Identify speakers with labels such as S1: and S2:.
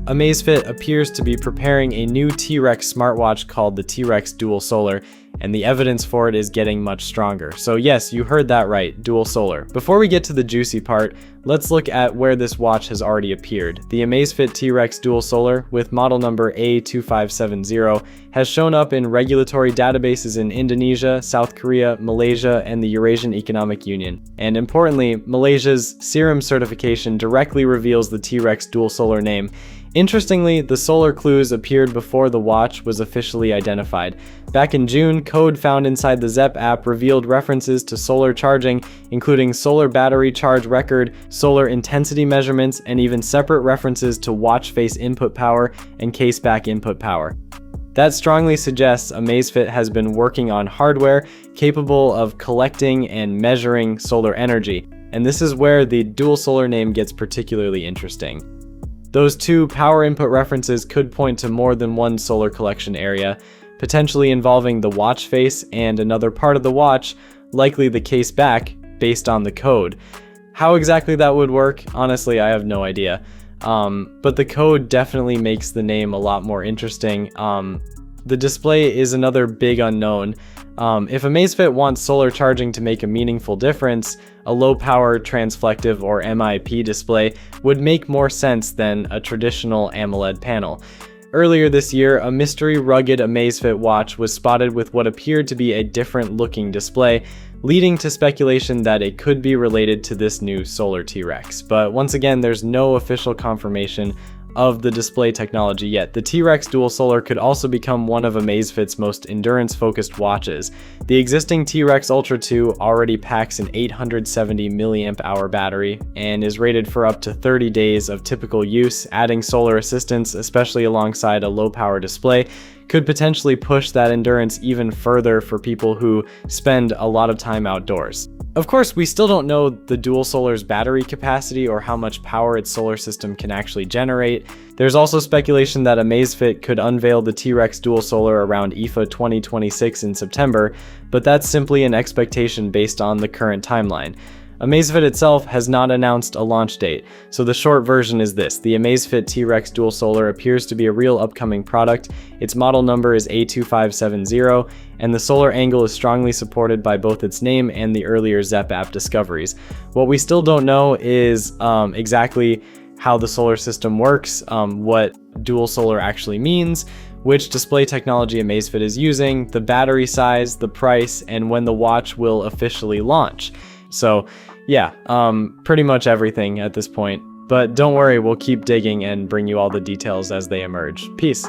S1: Amazfit appears to be preparing a new T-Rex smartwatch called the T-Rex Dual Solar, and the evidence for it is getting much stronger. So yes, you heard that right, dual solar. Before we get to the juicy part, let's look at where this watch has already appeared. The Amazfit T-Rex Dual Solar, with model number A2570, has shown up in regulatory databases in Indonesia, South Korea, Malaysia, and the Eurasian Economic Union. And importantly, Malaysia's SIRIM certification directly reveals the T-Rex Dual Solar name. Interestingly, the solar clues appeared before the watch was officially identified. Back in June, code found inside the Zepp app revealed references to solar charging, including solar battery charge record, solar intensity measurements, and even separate references to watch face input power and case back input power. That strongly suggests Amazfit has been working on hardware capable of collecting and measuring solar energy, and this is where the dual solar name gets particularly interesting. Those two power input references could point to more than one solar collection area, potentially involving the watch face and another part of the watch, likely the case back, based on the code. How exactly that would work, honestly, I have no idea. But the code definitely makes the name a lot more interesting. The display is another big unknown. If Amazfit wants solar charging to make a meaningful difference, a low-power transflective or MIP display would make more sense than a traditional AMOLED panel. Earlier this year, a mystery rugged Amazfit watch was spotted with what appeared to be a different-looking display, leading to speculation that it could be related to this new solar T-Rex. But once again, there's no official confirmation of the display technology yet. The T-Rex Dual Solar could also become one of Amazfit's most endurance-focused watches. The existing T-Rex Ultra 2 already packs an 870 mAh battery and is rated for up to 30 days of typical use. Adding solar assistance, especially alongside a low-power display, could potentially push that endurance even further for people who spend a lot of time outdoors. Of course, we still don't know the Dual Solar's battery capacity or how much power its solar system can actually generate. There's also speculation that Amazfit could unveil the T-Rex Dual Solar around IFA 2026 in September, but that's simply an expectation based on the current timeline. Amazfit itself has not announced a launch date, so the short version is this: the Amazfit T-Rex Dual Solar appears to be a real upcoming product. Its model number is A2570, and the solar angle is strongly supported by both its name and the earlier Zepp app discoveries. What we still don't know is exactly how the solar system works, what dual solar actually means, which display technology Amazfit is using, the battery size, the price, and when the watch will officially launch. So yeah, pretty much everything at this point. But don't worry, we'll keep digging and bring you all the details as they emerge. Peace.